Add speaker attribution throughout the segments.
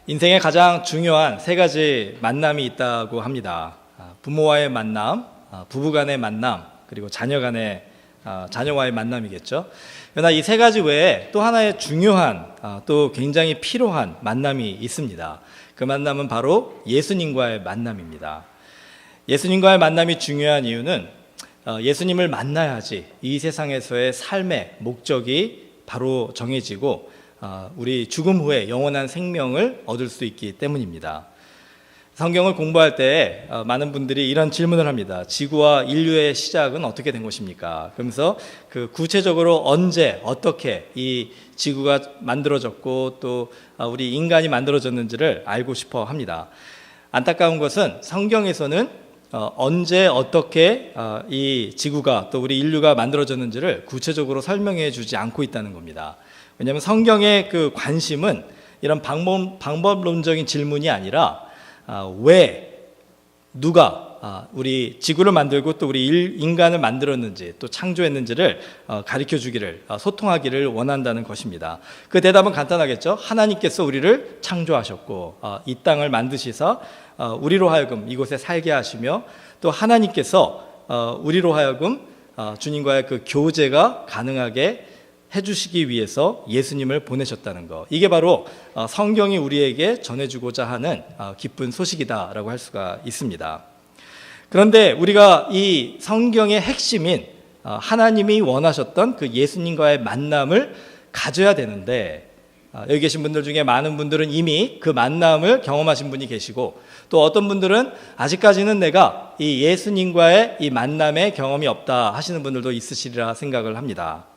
Speaker 1: 인생에 가장 중요한 세 가지 만남이 있다고 합니다. 부모와의 만남, 부부 간의 만남, 그리고 자녀와의 만남이겠죠. 그러나 이 세 가지 외에 또 하나의 중요한, 또 굉장히 필요한 만남이 있습니다. 그 만남은 바로 예수님과의 만남입니다. 예수님과의 만남이 중요한 이유는 예수님을 만나야지 이 세상에서의 삶의 목적이 바로 정해지고 우리 죽음 후에 영원한 생명을 얻을 수 있기 때문입니다. 성경을 공부할 때 많은 분들이 이런 질문을 합니다. 지구와 인류의 시작은 어떻게 된 것입니까? 그러면서 그 구체적으로 언제 어떻게 이 지구가 만들어졌고 또 우리 인간이 만들어졌는지를 알고 싶어 합니다. 안타까운 것은 성경에서는 언제 어떻게 이 지구가 또 우리 인류가 만들어졌는지를 구체적으로 설명해 주지 않고 있다는 겁니다. 왜냐하면 성경의 그 관심은 이런 방법론적인 질문이 아니라 왜, 누가 우리 지구를 만들고 또 우리 인간을 만들었는지 또 창조했는지를 가르쳐 주기를, 소통하기를 원한다는 것입니다. 그 대답은 간단하겠죠. 하나님께서 우리를 창조하셨고 이 땅을 만드시사 우리로 하여금 이곳에 살게 하시며 또 하나님께서 우리로 하여금 주님과의 그 교제가 가능하게 해주시기 위해서 예수님을 보내셨다는 것, 이게 바로 성경이 우리에게 전해주고자 하는 기쁜 소식이다라고 할 수가 있습니다. 그런데 우리가 이 성경의 핵심인 하나님이 원하셨던 그 예수님과의 만남을 가져야 되는데, 여기 계신 분들 중에 많은 분들은 이미 그 만남을 경험하신 분이 계시고, 또 어떤 분들은 아직까지는 내가 이 예수님과의 이 만남의 경험이 없다 하시는 분들도 있으시리라 생각을 합니다.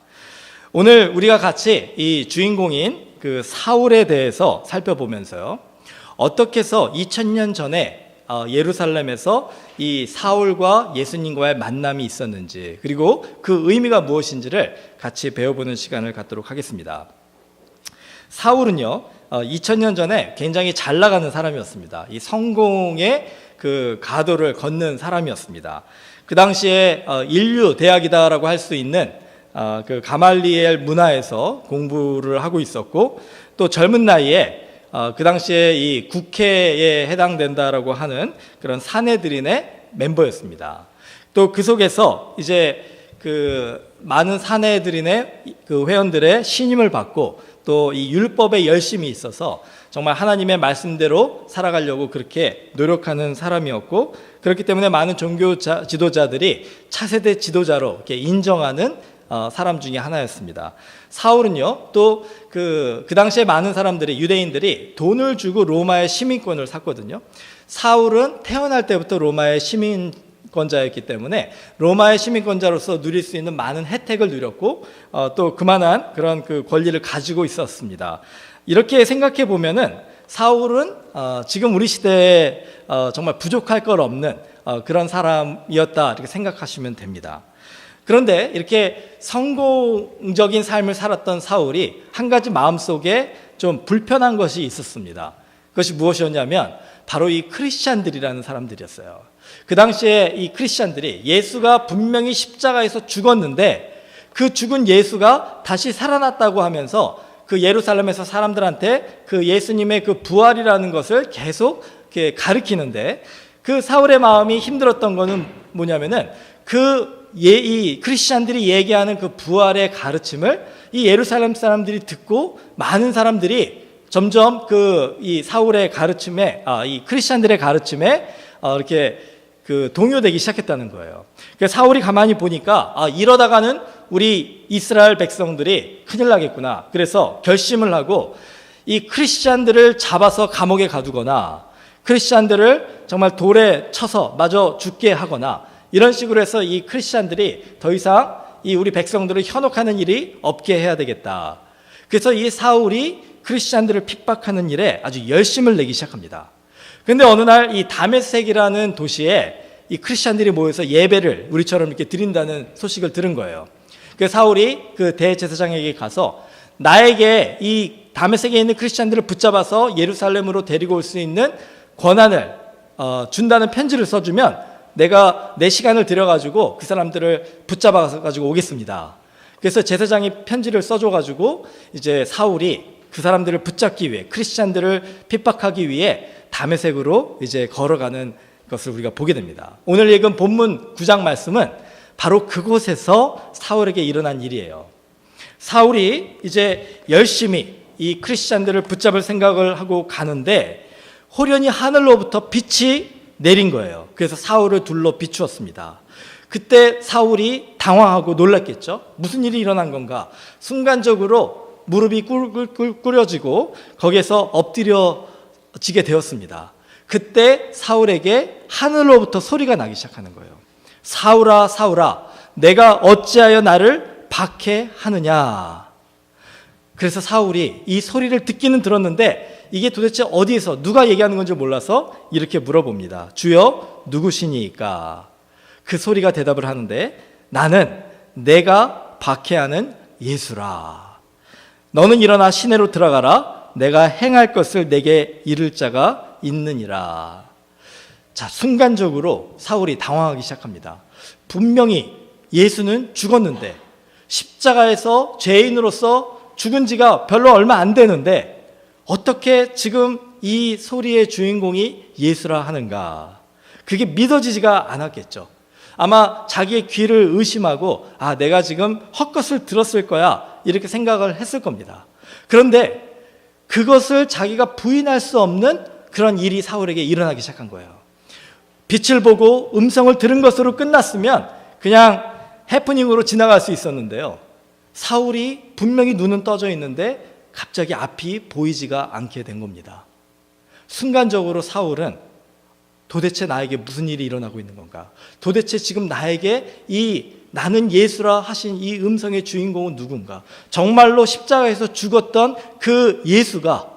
Speaker 1: 오늘 우리가 같이 이 주인공인 그 사울에 대해서 살펴보면서요, 어떻게 해서 2000년 전에 예루살렘에서 이 사울과 예수님과의 만남이 있었는지, 그리고 그 의미가 무엇인지를 같이 배워보는 시간을 갖도록 하겠습니다. 사울은요, 2000년 전에 굉장히 잘 나가는 사람이었습니다. 이 성공의 그 가도를 걷는 사람이었습니다. 그 당시에 인류 대학이다라고 할 수 있는 그 가말리엘 문화에서 공부를 하고 있었고, 또 젊은 나이에 그 당시에 이 국회에 해당된다라고 하는 그런 사내들인의 멤버였습니다. 또 그 속에서 이제 그 많은 사내들인의 그 회원들의 신임을 받고 또 이 율법에 열심히 있어서 정말 하나님의 말씀대로 살아가려고 그렇게 노력하는 사람이었고, 그렇기 때문에 많은 종교 지도자들이 차세대 지도자로 이렇게 인정하는 사람 중에 하나였습니다. 사울은요, 또 그 당시에 많은 사람들이, 유대인들이 돈을 주고 로마의 시민권을 샀거든요. 사울은 태어날 때부터 로마의 시민권자였기 때문에 로마의 시민권자로서 누릴 수 있는 많은 혜택을 누렸고, 또 그만한 그런 그 권리를 가지고 있었습니다. 이렇게 생각해 보면은 사울은 지금 우리 시대에 정말 부족할 것 없는 그런 사람이었다, 이렇게 생각하시면 됩니다. 그런데 이렇게 성공적인 삶을 살았던 사울이 한 가지 마음속에 좀 불편한 것이 있었습니다. 그것이 무엇이었냐면 바로 이 크리스찬들이라는 사람들이었어요. 그 당시에 이 크리스찬들이 예수가 분명히 십자가에서 죽었는데 그 죽은 예수가 다시 살아났다고 하면서 그 예루살렘에서 사람들한테 그 예수님의 그 부활이라는 것을 계속 이렇게 가르치는데, 그 사울의 마음이 힘들었던 거는 뭐냐면은 이 크리스찬들이 얘기하는 그 부활의 가르침을 이 예루살렘 사람들이 듣고 많은 사람들이 점점 이 사울의 가르침에, 이 크리스찬들의 가르침에 이렇게 그 동요되기 시작했다는 거예요. 그래서 사울이 가만히 보니까 이러다가는 우리 이스라엘 백성들이 큰일 나겠구나. 그래서 결심을 하고 이 크리스찬들을 잡아서 감옥에 가두거나 크리스찬들을 정말 돌에 쳐서 마저 죽게 하거나, 이런 식으로 해서 이 크리스찬들이 더 이상 이 우리 백성들을 현혹하는 일이 없게 해야 되겠다. 그래서 이 사울이 크리스찬들을 핍박하는 일에 아주 열심을 내기 시작합니다. 그런데 어느 날 이 다메섹이라는 도시에 이 크리스찬들이 모여서 예배를 우리처럼 이렇게 드린다는 소식을 들은 거예요. 그래서 사울이 그 대제사장에게 가서 나에게 이 다메섹에 있는 크리스찬들을 붙잡아서 예루살렘으로 데리고 올 수 있는 권한을 준다는 편지를 써주면 내가 내 시간을 들여가지고 그 사람들을 붙잡아가지고 오겠습니다. 그래서 제사장이 편지를 써줘가지고 이제 사울이 그 사람들을 붙잡기 위해, 크리스찬들을 핍박하기 위해 다메섹으로 이제 걸어가는 것을 우리가 보게 됩니다. 오늘 읽은 본문 9장 말씀은 바로 그곳에서 사울에게 일어난 일이에요. 사울이 이제 열심히 이 크리스찬들을 붙잡을 생각을 하고 가는데 호련히 하늘로부터 빛이 내린 거예요. 그래서 사울을 둘러 비추었습니다. 그때 사울이 당황하고 놀랐겠죠. 무슨 일이 일어난 건가? 순간적으로 무릎이 꿇어지고 거기에서 엎드려지게 되었습니다. 그때 사울에게 하늘로부터 소리가 나기 시작하는 거예요. 사울아, 사울아, 내가 어찌하여 나를 박해하느냐? 그래서 사울이 이 소리를 듣기는 들었는데 이게 도대체 어디에서 누가 얘기하는 건지 몰라서 이렇게 물어봅니다. 주여, 누구시니까? 그 소리가 대답을 하는데 나는 내가 박해하는 예수라. 너는 일어나 시내로 들어가라. 내가 행할 것을 내게 이를 자가 있느니라. 자, 순간적으로 사울이 당황하기 시작합니다. 분명히 예수는 죽었는데 십자가에서 죄인으로서 죽은 지가 별로 얼마 안 되는데 어떻게 지금 이 소리의 주인공이 예수라 하는가? 그게 믿어지지가 않았겠죠. 아마 자기의 귀를 의심하고 내가 지금 헛것을 들었을 거야 이렇게 생각을 했을 겁니다. 그런데 그것을 자기가 부인할 수 없는 그런 일이 사울에게 일어나기 시작한 거예요. 빛을 보고 음성을 들은 것으로 끝났으면 그냥 해프닝으로 지나갈 수 있었는데요. 사울이 분명히 눈은 떠져 있는데 갑자기 앞이 보이지가 않게 된 겁니다. 순간적으로 사울은 도대체 나에게 무슨 일이 일어나고 있는 건가? 도대체 지금 나에게 나는 예수라 하신 이 음성의 주인공은 누군가? 정말로 십자가에서 죽었던 그 예수가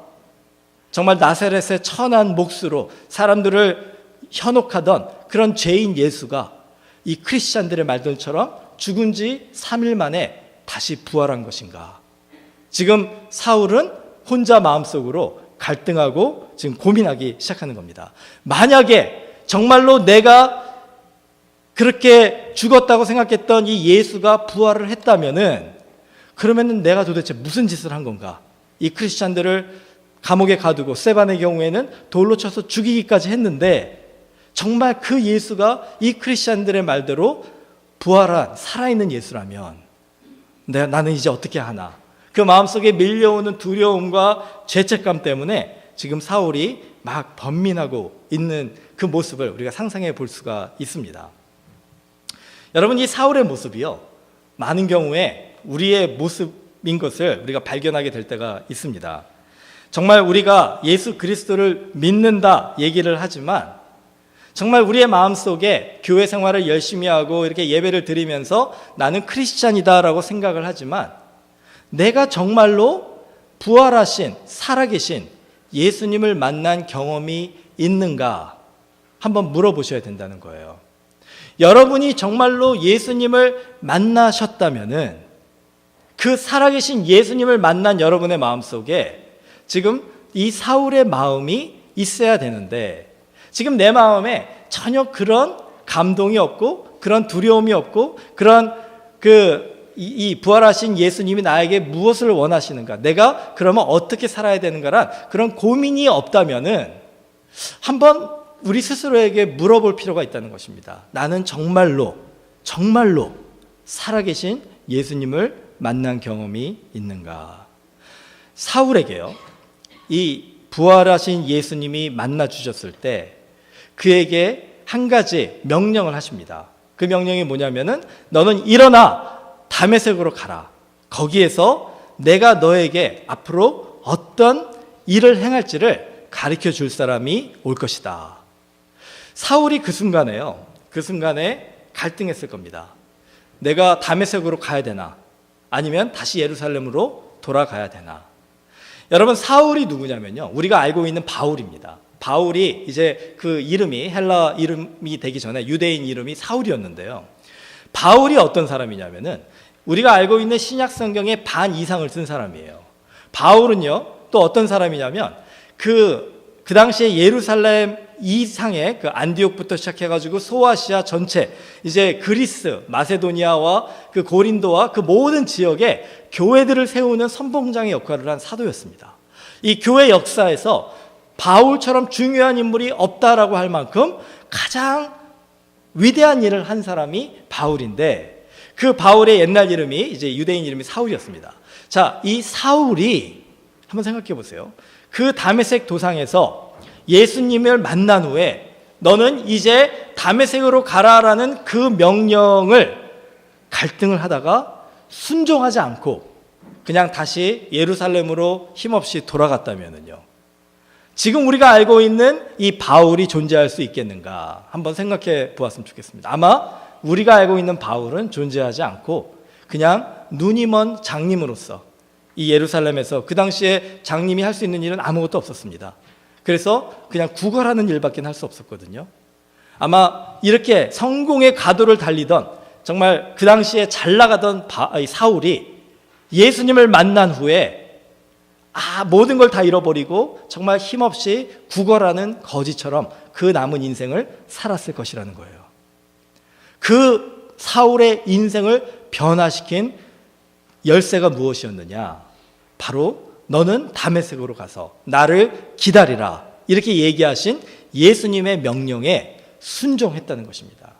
Speaker 1: 정말 나사렛의 천한 몫으로 사람들을 현혹하던 그런 죄인 예수가 이 크리스찬들의 말들처럼 죽은 지 3일 만에 다시 부활한 것인가? 지금 사울은 혼자 마음속으로 갈등하고 지금 고민하기 시작하는 겁니다. 만약에 정말로 내가 그렇게 죽었다고 생각했던 이 예수가 부활을 했다면은 그러면은 내가 도대체 무슨 짓을 한 건가? 이 크리스찬들을 감옥에 가두고 스데반의 경우에는 돌로 쳐서 죽이기까지 했는데 정말 그 예수가 이 크리스찬들의 말대로 부활한 살아있는 예수라면 나는 이제 어떻게 하나? 그 마음속에 밀려오는 두려움과 죄책감 때문에 지금 사울이 막 번민하고 있는 그 모습을 우리가 상상해 볼 수가 있습니다. 여러분, 이 사울의 모습이요, 많은 경우에 우리의 모습인 것을 우리가 발견하게 될 때가 있습니다. 정말 우리가 예수 그리스도를 믿는다 얘기를 하지만 정말 우리의 마음속에 교회 생활을 열심히 하고 이렇게 예배를 드리면서 나는 크리스찬이다라고 생각을 하지만 내가 정말로 부활하신 살아계신 예수님을 만난 경험이 있는가 한번 물어보셔야 된다는 거예요. 여러분이 정말로 예수님을 만나셨다면은 그 살아계신 예수님을 만난 여러분의 마음속에 지금 이 사울의 마음이 있어야 되는데 지금 내 마음에 전혀 그런 감동이 없고 그런 두려움이 없고 그런 이 부활하신 예수님이 나에게 무엇을 원하시는가, 내가 그러면 어떻게 살아야 되는가란 그런 고민이 없다면은 한번 우리 스스로에게 물어볼 필요가 있다는 것입니다. 나는 정말로 살아계신 예수님을 만난 경험이 있는가? 사울에게요, 이 부활하신 예수님이 만나 주셨을 때 그에게 한 가지 명령을 하십니다. 그 명령이 뭐냐면은 너는 일어나 다메섹으로 가라. 거기에서 내가 너에게 앞으로 어떤 일을 행할지를 가르쳐 줄 사람이 올 것이다. 사울이 그 순간에 갈등했을 겁니다. 내가 다메섹으로 가야 되나? 아니면 다시 예루살렘으로 돌아가야 되나? 여러분, 사울이 누구냐면요, 우리가 알고 있는 바울입니다. 바울이 이제 그 이름이 헬라 이름이 되기 전에 유대인 이름이 사울이었는데요. 바울이 어떤 사람이냐면은 우리가 알고 있는 신약 성경의 반 이상을 쓴 사람이에요. 바울은요, 또 어떤 사람이냐면 그 당시에 예루살렘 이상의 그 안디옥부터 시작해가지고 소아시아 전체, 이제 그리스, 마세도니아와 그 고린도와 그 모든 지역에 교회들을 세우는 선봉장의 역할을 한 사도였습니다. 이 교회 역사에서 바울처럼 중요한 인물이 없다라고 할 만큼 가장 위대한 일을 한 사람이 바울인데, 그 바울의 옛날 이름이 이제 유대인 이름이 사울이었습니다. 자, 이 사울이 한번 생각해 보세요. 그 다메섹 도상에서 예수님을 만난 후에 너는 이제 다메섹으로 가라라는 그 명령을 갈등을 하다가 순종하지 않고 그냥 다시 예루살렘으로 힘없이 돌아갔다면요, 지금 우리가 알고 있는 이 바울이 존재할 수 있겠는가 한번 생각해 보았으면 좋겠습니다. 아마 우리가 알고 있는 바울은 존재하지 않고 그냥 눈이 먼 장님으로서 이 예루살렘에서, 그 당시에 장님이 할 수 있는 일은 아무것도 없었습니다. 그래서 그냥 구걸하는 일밖에 할 수 없었거든요. 아마 이렇게 성공의 가도를 달리던, 정말 그 당시에 잘 나가던 사울이 예수님을 만난 후에 모든 걸 다 잃어버리고 정말 힘없이 구걸하는 거지처럼 그 남은 인생을 살았을 것이라는 거예요. 그 사울의 인생을 변화시킨 열쇠가 무엇이었느냐? 바로 너는 다메섹으로 가서 나를 기다리라, 이렇게 얘기하신 예수님의 명령에 순종했다는 것입니다.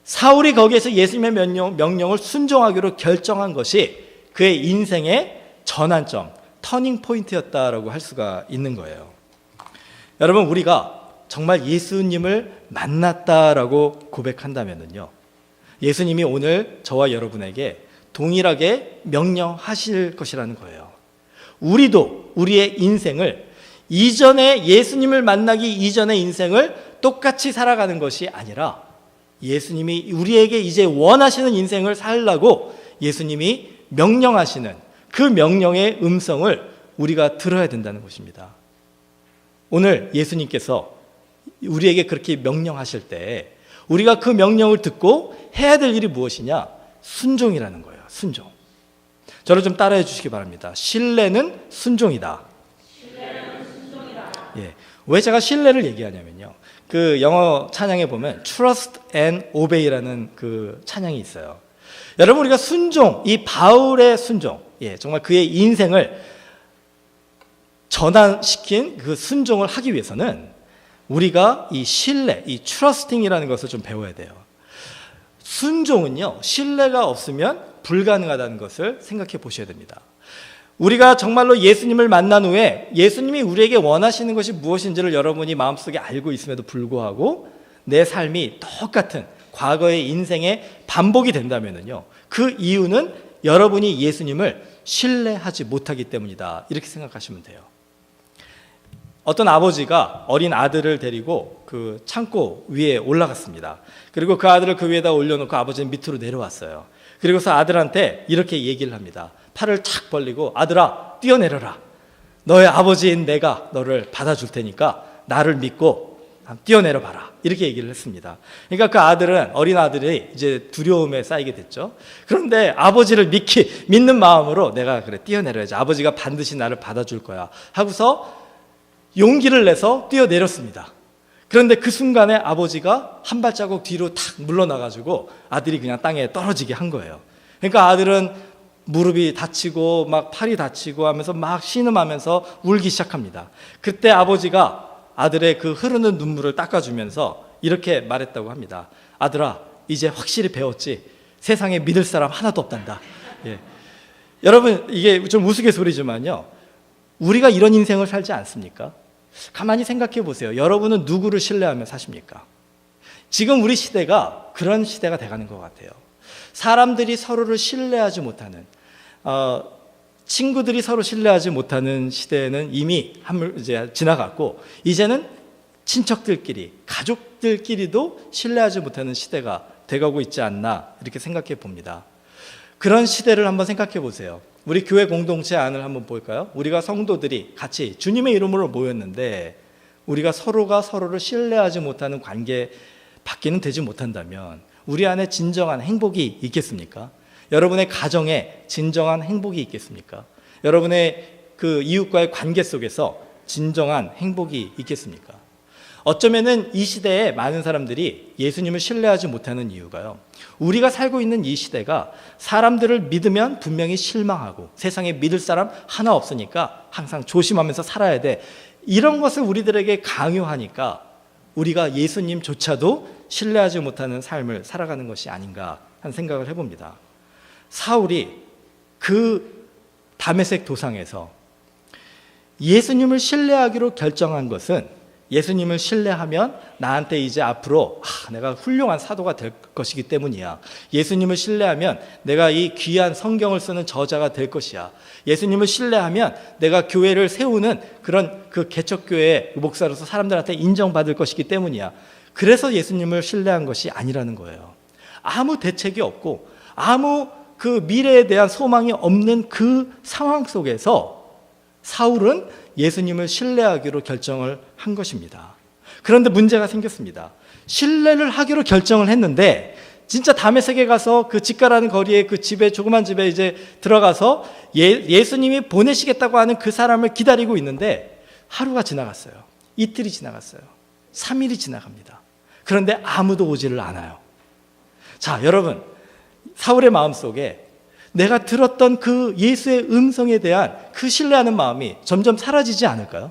Speaker 1: 사울이 거기에서 예수님의 명령을 순종하기로 결정한 것이 그의 인생의 전환점, 터닝 포인트였다라고 할 수가 있는 거예요. 여러분, 우리가 정말 예수님을 만났다라고 고백한다면요, 예수님이 오늘 저와 여러분에게 동일하게 명령하실 것이라는 거예요. 우리도 우리의 인생을, 이전에 예수님을 만나기 이전의 인생을 똑같이 살아가는 것이 아니라 예수님이 우리에게 이제 원하시는 인생을 살라고 예수님이 명령하시는 그 명령의 음성을 우리가 들어야 된다는 것입니다. 오늘 예수님께서 우리에게 그렇게 명령하실 때 우리가 그 명령을 듣고 해야 될 일이 무엇이냐? 순종이라는 거예요. 순종. 저를 좀 따라해 주시기 바랍니다. 신뢰는 순종이다. 신뢰는 순종이다. 예. 왜 제가 신뢰를 얘기하냐면요, 그 영어 찬양에 보면 Trust and Obey라는 그 찬양이 있어요. 여러분, 우리가 순종, 이 바울의 순종, 정말 그의 인생을 전환시킨 그 순종을 하기 위해서는 우리가 이 신뢰, 이 트러스팅이라는 것을 좀 배워야 돼요. 순종은요, 신뢰가 없으면 불가능하다는 것을 생각해 보셔야 됩니다. 우리가 정말로 예수님을 만난 후에 예수님이 우리에게 원하시는 것이 무엇인지를 여러분이 마음속에 알고 있음에도 불구하고 내 삶이 똑같은 과거의 인생의 반복이 된다면요, 그 이유는 여러분이 예수님을 신뢰하지 못하기 때문이다, 이렇게 생각하시면 돼요. 어떤 아버지가 어린 아들을 데리고 그 창고 위에 올라갔습니다. 그리고 그 아들을 그 위에다 올려놓고 아버지는 밑으로 내려왔어요. 그리고서 아들한테 이렇게 얘기를 합니다. 팔을 착 벌리고, 아들아, 뛰어내려라. 너의 아버지인 내가 너를 받아줄 테니까 나를 믿고 뛰어내려 봐라, 이렇게 얘기를 했습니다. 그러니까 그 아들은, 어린 아들이 이제 두려움에 쌓이게 됐죠. 그런데 아버지를 믿는 마음으로 내가 그래 뛰어내려야지, 아버지가 반드시 나를 받아줄 거야 하고서 용기를 내서 뛰어내렸습니다. 그런데 그 순간에 아버지가 한 발자국 뒤로 탁 물러나가지고 아들이 그냥 땅에 떨어지게 한 거예요. 그러니까 아들은 무릎이 다치고 막 팔이 다치고 하면서 막 신음하면서 울기 시작합니다. 그때 아버지가 아들의 그 흐르는 눈물을 닦아주면서 이렇게 말했다고 합니다. 아들아, 이제 확실히 배웠지? 세상에 믿을 사람 하나도 없단다. 여러분, 이게 좀 우스갯소리지만요, 우리가 이런 인생을 살지 않습니까? 가만히 생각해 보세요. 여러분은 누구를 신뢰하며 사십니까? 지금 우리 시대가 그런 시대가 돼가는 것 같아요. 사람들이 서로를 신뢰하지 못하는, 친구들이 서로 신뢰하지 못하는 시대는 이미 이제 지나갔고, 이제는 친척들끼리, 가족들끼리도 신뢰하지 못하는 시대가 돼가고 있지 않나, 이렇게 생각해 봅니다. 그런 시대를 한번 생각해 보세요. 우리 교회 공동체 안을 한번 볼까요? 우리가 성도들이 같이 주님의 이름으로 모였는데 우리가 서로가 서로를 신뢰하지 못하는 관계 밖에는 되지 못한다면 우리 안에 진정한 행복이 있겠습니까? 여러분의 가정에 진정한 행복이 있겠습니까? 여러분의 그 이웃과의 관계 속에서 진정한 행복이 있겠습니까? 어쩌면은 이 시대에 많은 사람들이 예수님을 신뢰하지 못하는 이유가요, 우리가 살고 있는 이 시대가 사람들을 믿으면 분명히 실망하고 세상에 믿을 사람 하나 없으니까 항상 조심하면서 살아야 돼, 이런 것을 우리들에게 강요하니까 우리가 예수님조차도 신뢰하지 못하는 삶을 살아가는 것이 아닌가 하는 생각을 해봅니다. 사울이 그 다메섹 도상에서 예수님을 신뢰하기로 결정한 것은, 예수님을 신뢰하면 나한테 이제 앞으로 내가 훌륭한 사도가 될 것이기 때문이야. 예수님을 신뢰하면 내가 이 귀한 성경을 쓰는 저자가 될 것이야. 예수님을 신뢰하면 내가 교회를 세우는 그런 그 개척교회 목사로서 사람들한테 인정받을 것이기 때문이야. 그래서 예수님을 신뢰한 것이 아니라는 거예요. 아무 대책이 없고 아무 그 미래에 대한 소망이 없는 그 상황 속에서 사울은 예수님을 신뢰하기로 결정을 한 것입니다. 그런데 문제가 생겼습니다. 신뢰를 하기로 결정을 했는데 진짜 다메섹에 가서 그 집가라는 거리에 그 집에, 조그만 집에 이제 들어가서 예수님이 보내시겠다고 하는 그 사람을 기다리고 있는데 하루가 지나갔어요. 이틀이 지나갔어요. 3일이 지나갑니다. 그런데 아무도 오지를 않아요. 자, 여러분, 사울의 마음속에 내가 들었던 그 예수의 음성에 대한 그 신뢰하는 마음이 점점 사라지지 않을까요?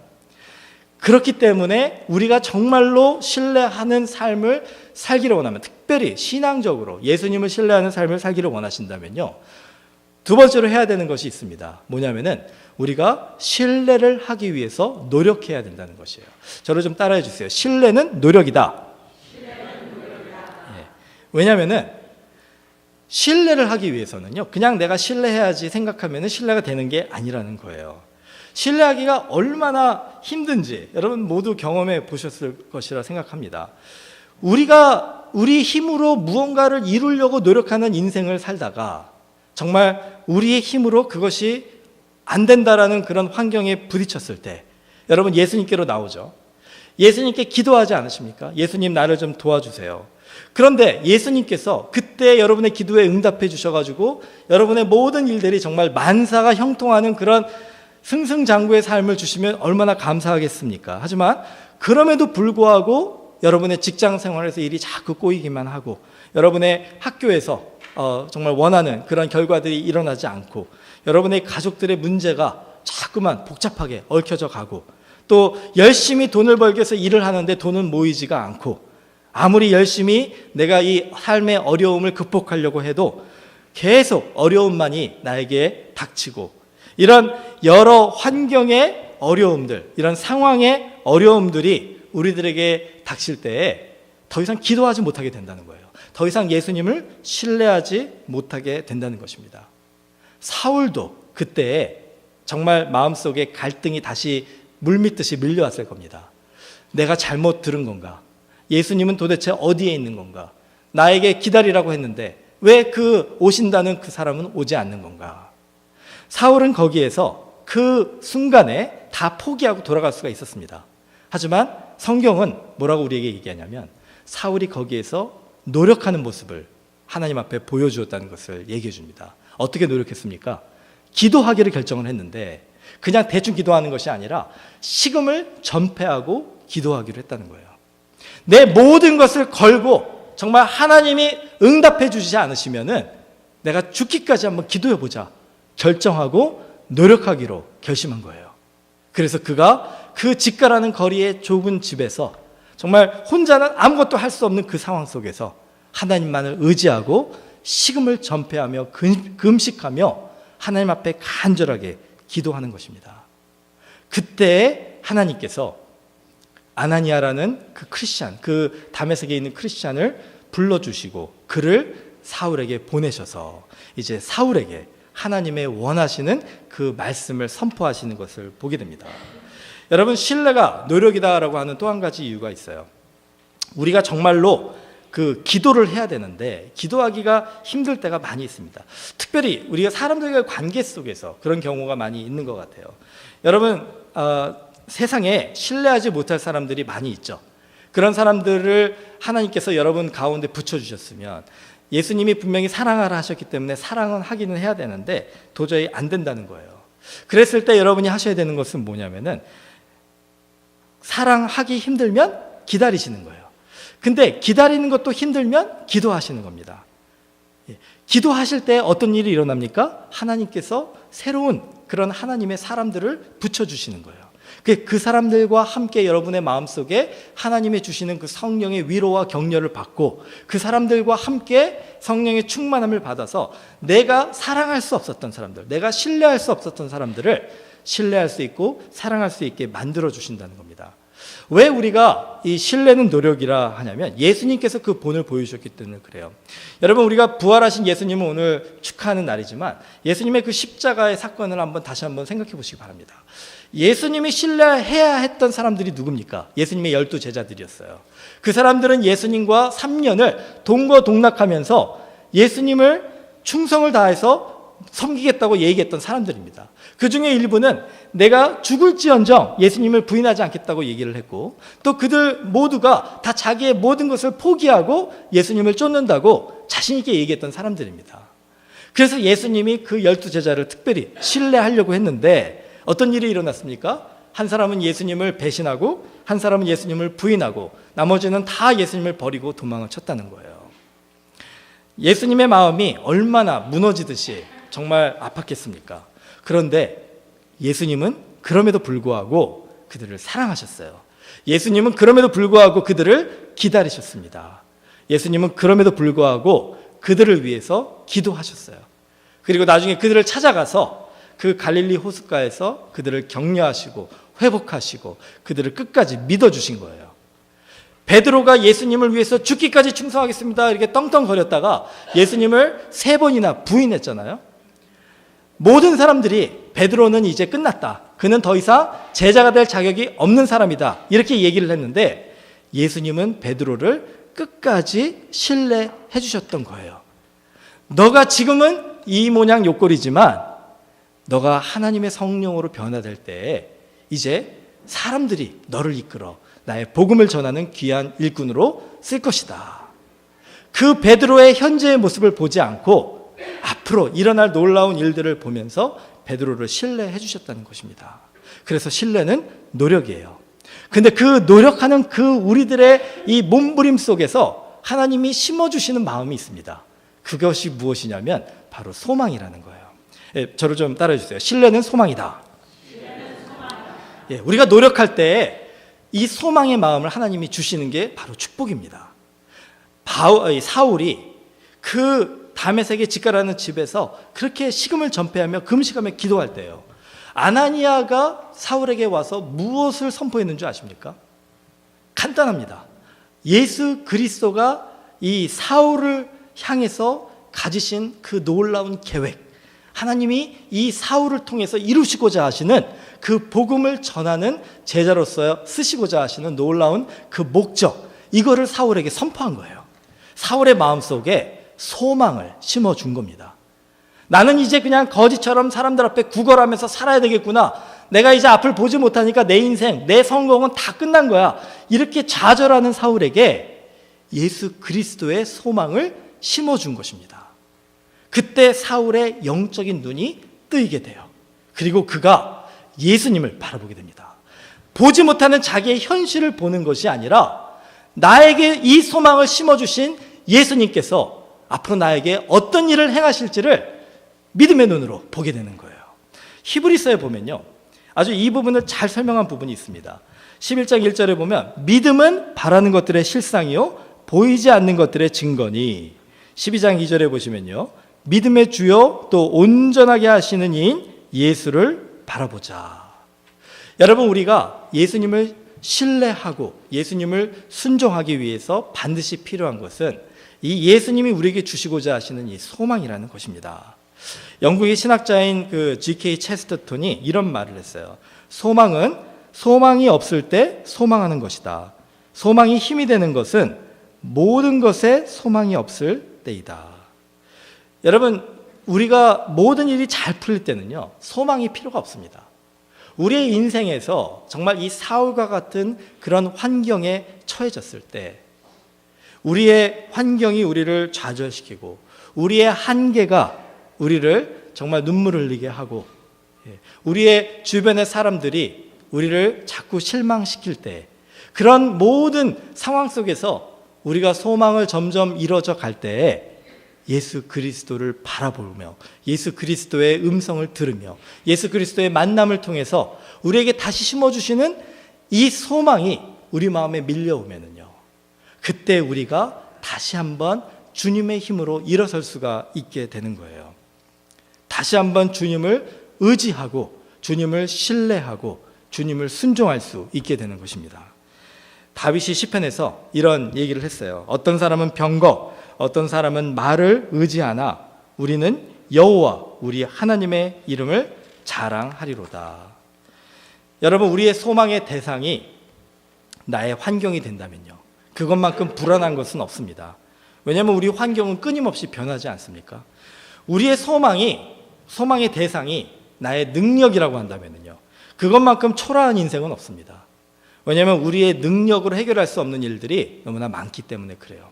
Speaker 1: 그렇기 때문에 우리가 정말로 신뢰하는 삶을 살기를 원하면, 특별히 신앙적으로 예수님을 신뢰하는 삶을 살기를 원하신다면요, 두 번째로 해야 되는 것이 있습니다. 뭐냐면은 우리가 신뢰를 하기 위해서 노력해야 된다는 것이에요. 저를 좀 따라해 주세요. 신뢰는 노력이다. 왜냐면은 신뢰를 하기 위해서는요, 그냥 내가 신뢰해야지 생각하면 신뢰가 되는 게 아니라는 거예요. 신뢰하기가 얼마나 힘든지 여러분 모두 경험해 보셨을 것이라 생각합니다. 우리가 우리 힘으로 무언가를 이루려고 노력하는 인생을 살다가 정말 우리의 힘으로 그것이 안 된다라는 그런 환경에 부딪혔을 때 여러분 예수님께로 나오죠. 예수님께 기도하지 않으십니까? 예수님, 나를 좀 도와주세요. 그런데 예수님께서 그때 여러분의 기도에 응답해 주셔가지고 여러분의 모든 일들이 정말 만사가 형통하는 그런 승승장구의 삶을 주시면 얼마나 감사하겠습니까? 하지만 그럼에도 불구하고 여러분의 직장 생활에서 일이 자꾸 꼬이기만 하고 여러분의 학교에서 정말 원하는 그런 결과들이 일어나지 않고 여러분의 가족들의 문제가 자꾸만 복잡하게 얽혀져 가고 또 열심히 돈을 벌기 위해서 일을 하는데 돈은 모이지가 않고 아무리 열심히 내가 이 삶의 어려움을 극복하려고 해도 계속 어려움만이 나에게 닥치고 이런 여러 환경의 어려움들, 이런 상황의 어려움들이 우리들에게 닥칠 때에 더 이상 기도하지 못하게 된다는 거예요. 더 이상 예수님을 신뢰하지 못하게 된다는 것입니다. 사울도 그때 정말 마음속에 갈등이 다시 물밀듯이 밀려왔을 겁니다. 내가 잘못 들은 건가? 예수님은 도대체 어디에 있는 건가? 나에게 기다리라고 했는데 왜 그 오신다는 그 사람은 오지 않는 건가? 사울은 거기에서 그 순간에 다 포기하고 돌아갈 수가 있었습니다. 하지만 성경은 뭐라고 우리에게 얘기하냐면 사울이 거기에서 노력하는 모습을 하나님 앞에 보여주었다는 것을 얘기해 줍니다. 어떻게 노력했습니까? 기도하기를 결정을 했는데 그냥 대충 기도하는 것이 아니라 식음을 전폐하고 기도하기로 했다는 거예요. 내 모든 것을 걸고 정말 하나님이 응답해 주시지 않으시면은 내가 죽기까지 한번 기도해 보자 결정하고 노력하기로 결심한 거예요. 그래서 그가 그 집가라는 거리의 좁은 집에서 정말 혼자는 아무것도 할 수 없는 그 상황 속에서 하나님만을 의지하고 식음을 전폐하며 금식하며 하나님 앞에 간절하게 기도하는 것입니다. 그때 하나님께서 아나니아라는 그 크리스찬, 그 다메섹에 있는 크리스찬을 불러주시고 그를 사울에게 보내셔서 이제 사울에게 하나님의 원하시는 그 말씀을 선포하시는 것을 보게 됩니다. 여러분, 신뢰가 노력이다라고 하는 또 한 가지 이유가 있어요. 우리가 정말로 그 기도를 해야 되는데 기도하기가 힘들 때가 많이 있습니다. 특별히 우리가 사람들과의 관계 속에서 그런 경우가 많이 있는 것 같아요. 여러분, 세상에 신뢰하지 못할 사람들이 많이 있죠. 그런 사람들을 하나님께서 여러분 가운데 붙여주셨으면 예수님이 분명히 사랑하라 하셨기 때문에 사랑은 하기는 해야 되는데 도저히 안 된다는 거예요. 그랬을 때 여러분이 하셔야 되는 것은 뭐냐면은 사랑하기 힘들면 기다리시는 거예요. 근데 기다리는 것도 힘들면 기도하시는 겁니다. 기도하실 때 어떤 일이 일어납니까? 하나님께서 새로운 그런 하나님의 사람들을 붙여주시는 거예요. 그 사람들과 함께 여러분의 마음속에 하나님의 주시는 그 성령의 위로와 격려를 받고 그 사람들과 함께 성령의 충만함을 받아서 내가 사랑할 수 없었던 사람들, 내가 신뢰할 수 없었던 사람들을 신뢰할 수 있고 사랑할 수 있게 만들어 주신다는 겁니다. 왜 우리가 이 신뢰는 노력이라 하냐면 예수님께서 그 본을 보여주셨기 때문에 그래요. 여러분, 우리가 부활하신 예수님을 오늘 축하하는 날이지만 예수님의 그 십자가의 사건을 다시 한번 생각해 보시기 바랍니다. 예수님이 신뢰해야 했던 사람들이 누굽니까? 예수님의 12 제자들이었어요. 그 사람들은 예수님과 3년을 동거동락하면서 예수님을 충성을 다해서 섬기겠다고 얘기했던 사람들입니다. 그 중에 일부는 내가 죽을지언정 예수님을 부인하지 않겠다고 얘기를 했고, 또 그들 모두가 다 자기의 모든 것을 포기하고 예수님을 쫓는다고 자신 있게 얘기했던 사람들입니다. 그래서 예수님이 그 12 제자를 특별히 신뢰하려고 했는데 어떤 일이 일어났습니까? 한 사람은 예수님을 배신하고 한 사람은 예수님을 부인하고 나머지는 다 예수님을 버리고 도망을 쳤다는 거예요. 예수님의 마음이 얼마나 무너지듯이 정말 아팠겠습니까? 그런데 예수님은 그럼에도 불구하고 그들을 사랑하셨어요. 예수님은 그럼에도 불구하고 그들을 기다리셨습니다. 예수님은 그럼에도 불구하고 그들을 위해서 기도하셨어요. 그리고 나중에 그들을 찾아가서 그 갈릴리 호숫가에서 그들을 격려하시고 회복하시고 그들을 끝까지 믿어주신 거예요. 베드로가 예수님을 위해서 죽기까지 충성하겠습니다 이렇게 떵떵거렸다가 예수님을 3번이나 부인했잖아요. 모든 사람들이 베드로는 이제 끝났다, 그는 더 이상 제자가 될 자격이 없는 사람이다 이렇게 얘기를 했는데 예수님은 베드로를 끝까지 신뢰해 주셨던 거예요. 너가 지금은 이 모양 요꼴이지만 너가 하나님의 성령으로 변화될 때 이제 사람들이 너를 이끌어 나의 복음을 전하는 귀한 일꾼으로 쓸 것이다. 그 베드로의 현재의 모습을 보지 않고 앞으로 일어날 놀라운 일들을 보면서 베드로를 신뢰해 주셨다는 것입니다. 그래서 신뢰는 노력이에요. 근데 그 노력하는 그 우리들의 이 몸부림 속에서 하나님이 심어주시는 마음이 있습니다. 그것이 무엇이냐면 바로 소망이라는 거예요. 저를 좀 따라해 주세요. 신뢰는 소망이다. 우리가 노력할 때 이 소망의 마음을 하나님이 주시는 게 바로 축복입니다. 사울이 그 다메섹의 직가라는 집에서 그렇게 식음을 전폐하며 금식하며 기도할 때예요. 아나니아가 사울에게 와서 무엇을 선포했는 줄 아십니까? 간단합니다. 예수 그리스도가 이 사울을 향해서 가지신 그 놀라운 계획, 하나님이 이 사울을 통해서 이루시고자 하시는 그 복음을 전하는 제자로서 쓰시고자 하시는 놀라운 그 목적, 이거를 사울에게 선포한 거예요. 사울의 마음속에 소망을 심어준 겁니다. 나는 이제 그냥 거지처럼 사람들 앞에 구걸하면서 살아야 되겠구나, 내가 이제 앞을 보지 못하니까 내 인생, 내 성공은 다 끝난 거야, 이렇게 좌절하는 사울에게 예수 그리스도의 소망을 심어준 것입니다. 그때 사울의 영적인 눈이 뜨이게 돼요. 그리고 그가 예수님을 바라보게 됩니다. 보지 못하는 자기의 현실을 보는 것이 아니라 나에게 이 소망을 심어주신 예수님께서 앞으로 나에게 어떤 일을 행하실지를 믿음의 눈으로 보게 되는 거예요. 히브리서에 보면요, 아주 이 부분을 잘 설명한 부분이 있습니다. 11장 1절에 보면 믿음은 바라는 것들의 실상이요 보이지 않는 것들의 증거니, 12장 2절에 보시면요, 믿음의 주요 또 온전하게 하시는 이인 예수를 바라보자. 여러분, 우리가 예수님을 신뢰하고 예수님을 순종하기 위해서 반드시 필요한 것은 이 예수님이 우리에게 주시고자 하시는 이 소망이라는 것입니다. 영국의 신학자인 그 G.K. 체스터톤이 이런 말을 했어요. 소망은 소망이 없을 때 소망하는 것이다. 소망이 힘이 되는 것은 모든 것에 소망이 없을 때이다. 여러분, 우리가 모든 일이 잘 풀릴 때는요, 소망이 필요가 없습니다. 우리의 인생에서 정말 이 사울과 같은 그런 환경에 처해졌을 때, 우리의 환경이 우리를 좌절시키고 우리의 한계가 우리를 정말 눈물을 흘리게 하고 우리의 주변의 사람들이 우리를 자꾸 실망시킬 때, 그런 모든 상황 속에서 우리가 소망을 점점 이뤄져 갈 때에 예수 그리스도를 바라보며 예수 그리스도의 음성을 들으며 예수 그리스도의 만남을 통해서 우리에게 다시 심어주시는 이 소망이 우리 마음에 밀려오면은요, 그때 우리가 다시 한번 주님의 힘으로 일어설 수가 있게 되는 거예요. 다시 한번 주님을 의지하고 주님을 신뢰하고 주님을 순종할 수 있게 되는 것입니다. 다윗이 시편에서 이런 얘기를 했어요. 어떤 사람은 병거, 어떤 사람은 말을 의지하나 우리는 여호와 우리 하나님의 이름을 자랑하리로다. 여러분, 우리의 소망의 대상이 나의 환경이 된다면요, 그것만큼 불안한 것은 없습니다. 왜냐하면 우리 환경은 끊임없이 변하지 않습니까? 우리의 소망의 대상이 나의 능력이라고 한다면요, 그것만큼 초라한 인생은 없습니다. 왜냐하면 우리의 능력으로 해결할 수 없는 일들이 너무나 많기 때문에 그래요.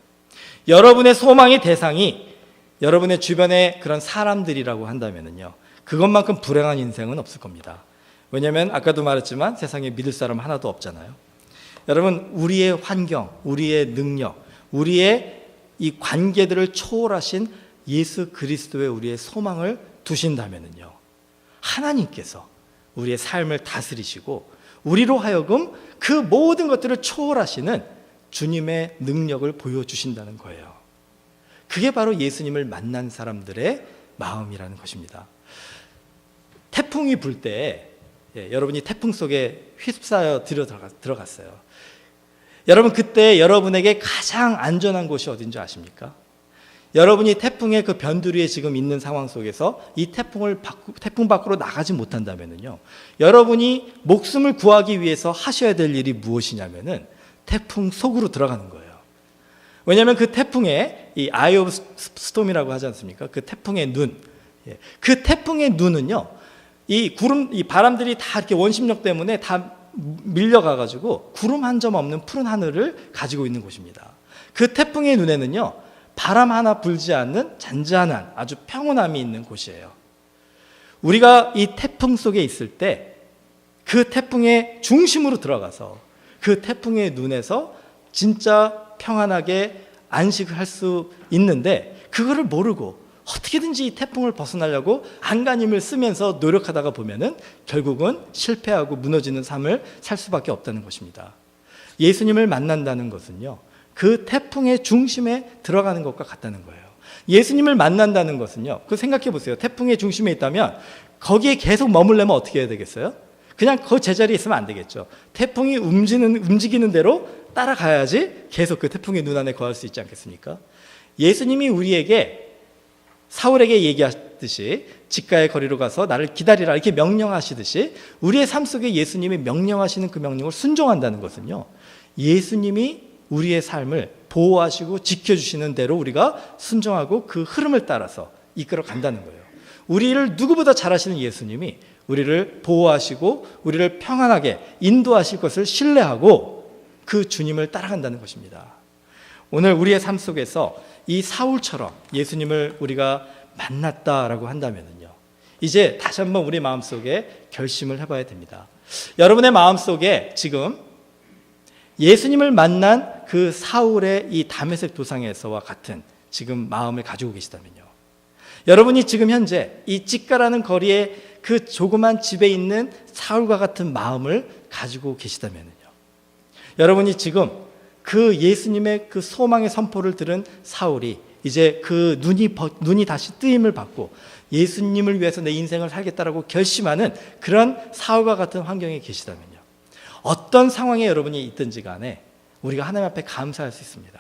Speaker 1: 여러분의 소망의 대상이 여러분의 주변의 그런 사람들이라고 한다면요, 그것만큼 불행한 인생은 없을 겁니다. 왜냐하면 아까도 말했지만 세상에 믿을 사람 하나도 없잖아요. 여러분, 우리의 환경, 우리의 능력, 우리의 이 관계들을 초월하신 예수 그리스도의 우리의 소망을 두신다면요, 하나님께서 우리의 삶을 다스리시고 우리로 하여금 그 모든 것들을 초월하시는 주님의 능력을 보여주신다는 거예요. 그게 바로 예수님을 만난 사람들의 마음이라는 것입니다. 태풍이 불 때 여러분이 태풍 속에 휩싸여 들어갔어요. 여러분, 그때 여러분에게 가장 안전한 곳이 어딘지 아십니까? 여러분이 태풍의 그 변두리에 지금 있는 상황 속에서 이 태풍 밖으로 나가지 못한다면요, 여러분이 목숨을 구하기 위해서 하셔야 될 일이 무엇이냐면은 태풍 속으로 들어가는 거예요. 왜냐하면 그 태풍의 이 아이 오브 스톰이라고 하지 않습니까? 그 태풍의 눈, 그 태풍의 눈은요, 이 바람들이 다 이렇게 원심력 때문에 다 밀려가가지고 구름 한 점 없는 푸른 하늘을 가지고 있는 곳입니다. 그 태풍의 눈에는요, 바람 하나 불지 않는 잔잔한 아주 평온함이 있는 곳이에요. 우리가 이 태풍 속에 있을 때 그 태풍의 중심으로 들어가서 그 태풍의 눈에서 진짜 평안하게 안식을 할 수 있는데, 그거를 모르고 어떻게든지 이 태풍을 벗어나려고 안간힘을 쓰면서 노력하다가 보면은 결국은 실패하고 무너지는 삶을 살 수밖에 없다는 것입니다. 예수님을 만난다는 것은요, 그 태풍의 중심에 들어가는 것과 같다는 거예요. 예수님을 만난다는 것은요, 그 생각해 보세요. 태풍의 중심에 있다면 거기에 계속 머물려면 어떻게 해야 되겠어요? 그냥 그 제자리에 있으면 안 되겠죠. 태풍이 움직이는 대로 따라가야지 계속 그 태풍의 눈 안에 거할 수 있지 않겠습니까? 예수님이 우리에게, 사울에게 얘기하듯이 직가의 거리로 가서 나를 기다리라 이렇게 명령하시듯이 우리의 삶 속에 예수님이 명령하시는 그 명령을 순종한다는 것은요, 예수님이 우리의 삶을 보호하시고 지켜주시는 대로 우리가 순종하고 그 흐름을 따라서 이끌어 간다는 거예요. 우리를 누구보다 잘 아시는 예수님이 우리를 보호하시고 우리를 평안하게 인도하실 것을 신뢰하고 그 주님을 따라간다는 것입니다. 오늘 우리의 삶 속에서 이 사울처럼 예수님을 우리가 만났다라고 한다면요, 이제 다시 한번 우리 마음속에 결심을 해봐야 됩니다. 여러분의 마음속에 지금 예수님을 만난 그 사울의 이 다메섹 도상에서와 같은 지금 마음을 가지고 계시다면요, 여러분이 지금 현재 이 찌까라는 거리에 그 조그만 집에 있는 사울과 같은 마음을 가지고 계시다면요, 여러분이 지금 그 예수님의 그 소망의 선포를 들은 사울이 이제 그 눈이 다시 뜨임을 받고 예수님을 위해서 내 인생을 살겠다라고 결심하는 그런 사울과 같은 환경에 계시다면요, 어떤 상황에 여러분이 있든지 간에 우리가 하나님 앞에 감사할 수 있습니다.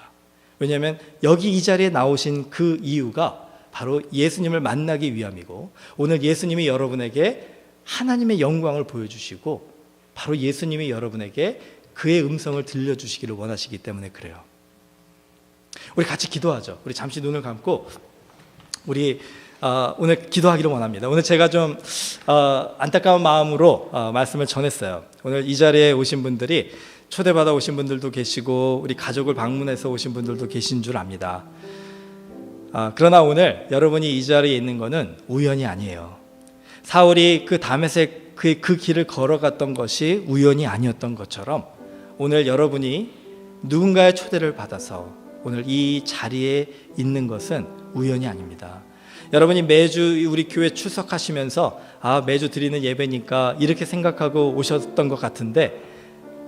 Speaker 1: 왜냐하면 여기 이 자리에 나오신 그 이유가 바로 예수님을 만나기 위함이고, 오늘 예수님이 여러분에게 하나님의 영광을 보여주시고 바로 예수님이 여러분에게 그의 음성을 들려주시기를 원하시기 때문에 그래요. 우리 같이 기도하죠. 우리 잠시 눈을 감고 우리 오늘 기도하기를 원합니다. 오늘 제가 좀 안타까운 마음으로 말씀을 전했어요. 오늘 이 자리에 오신 분들이 초대받아 오신 분들도 계시고 우리 가족을 방문해서 오신 분들도 계신 줄 압니다. 그러나 오늘 여러분이 이 자리에 있는 것은 우연이 아니에요. 사울이 그 다메섹 그 길을 걸어갔던 것이 우연이 아니었던 것처럼 오늘 여러분이 누군가의 초대를 받아서 오늘 이 자리에 있는 것은 우연이 아닙니다. 여러분이 매주 우리 교회 출석하시면서 매주 드리는 예배니까 이렇게 생각하고 오셨던 것 같은데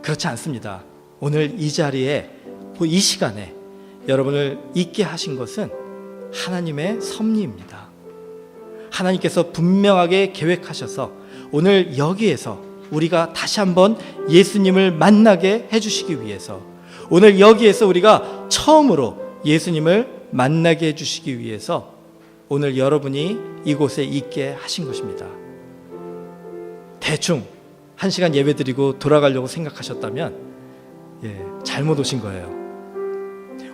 Speaker 1: 그렇지 않습니다. 오늘 이 자리에 이 시간에 여러분을 있게 하신 것은 하나님의 섭리입니다. 하나님께서 분명하게 계획하셔서 오늘 여기에서 우리가 다시 한번 예수님을 만나게 해주시기 위해서, 오늘 여기에서 우리가 처음으로 예수님을 만나게 해주시기 위해서 오늘 여러분이 이곳에 있게 하신 것입니다. 대충 1시간 예배드리고 돌아가려고 생각하셨다면 잘못 오신 거예요.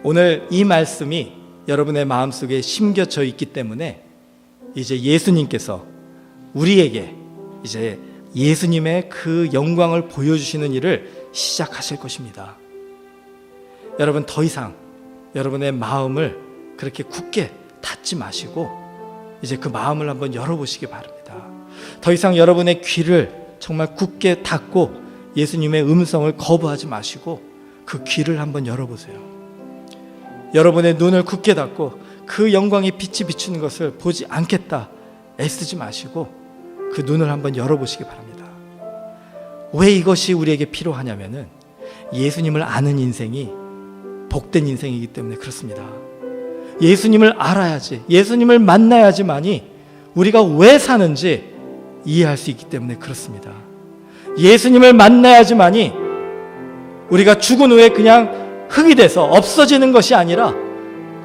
Speaker 1: 오늘 이 말씀이 여러분의 마음속에 심겨져 있기 때문에 이제 예수님께서 우리에게 이제 예수님의 그 영광을 보여주시는 일을 시작하실 것입니다. 여러분, 더 이상 여러분의 마음을 그렇게 굳게 닫지 마시고 이제 그 마음을 한번 열어보시기 바랍니다. 더 이상 여러분의 귀를 정말 굳게 닫고 예수님의 음성을 거부하지 마시고 그 귀를 한번 열어보세요. 여러분의 눈을 굳게 닫고 그 영광의 빛이 비추는 것을 보지 않겠다 애쓰지 마시고 그 눈을 한번 열어보시기 바랍니다. 왜 이것이 우리에게 필요하냐면은 예수님을 아는 인생이 복된 인생이기 때문에 그렇습니다. 예수님을 알아야지, 예수님을 만나야지만이 우리가 왜 사는지 이해할 수 있기 때문에 그렇습니다. 예수님을 만나야지만이 우리가 죽은 후에 그냥 흙이 돼서 없어지는 것이 아니라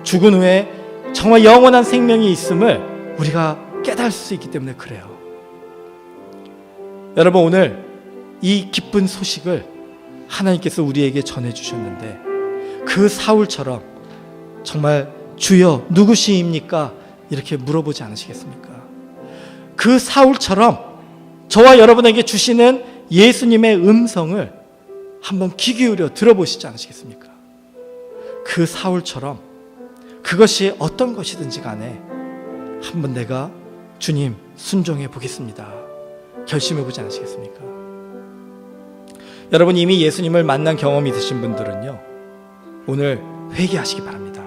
Speaker 1: 죽은 후에 정말 영원한 생명이 있음을 우리가 깨달을 수 있기 때문에 그래요. 여러분, 오늘 이 기쁜 소식을 하나님께서 우리에게 전해주셨는데 그 사울처럼 정말 주여 누구시입니까? 이렇게 물어보지 않으시겠습니까? 그 사울처럼 저와 여러분에게 주시는 예수님의 음성을 한번 귀 기울여 들어보시지 않으시겠습니까? 그 사울처럼 그것이 어떤 것이든지 간에 한번 내가 주님 순종해 보겠습니다 결심해 보지 않으시겠습니까? 여러분, 이미 예수님을 만난 경험이 있으신 분들은요 오늘 회개하시기 바랍니다.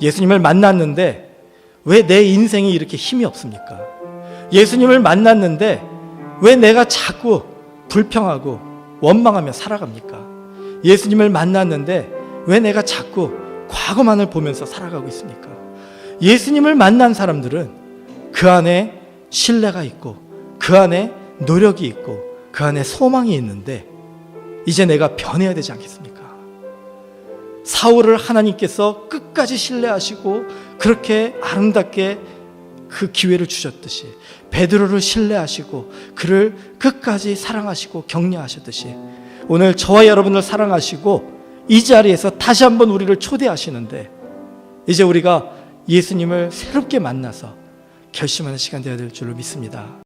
Speaker 1: 예수님을 만났는데 왜 내 인생이 이렇게 힘이 없습니까? 예수님을 만났는데 왜 내가 자꾸 불평하고 원망하며 살아갑니까? 예수님을 만났는데 왜 내가 자꾸 과거만을 보면서 살아가고 있습니까? 예수님을 만난 사람들은 그 안에 신뢰가 있고 그 안에 노력이 있고 그 안에 소망이 있는데 이제 내가 변해야 되지 않겠습니까? 사울을 하나님께서 끝까지 신뢰하시고 그렇게 아름답게 그 기회를 주셨듯이 베드로를 신뢰하시고 그를 끝까지 사랑하시고 격려하셨듯이 오늘 저와 여러분을 사랑하시고 이 자리에서 다시 한번 우리를 초대하시는데 이제 우리가 예수님을 새롭게 만나서 결심하는 시간 되어야 될 줄로 믿습니다.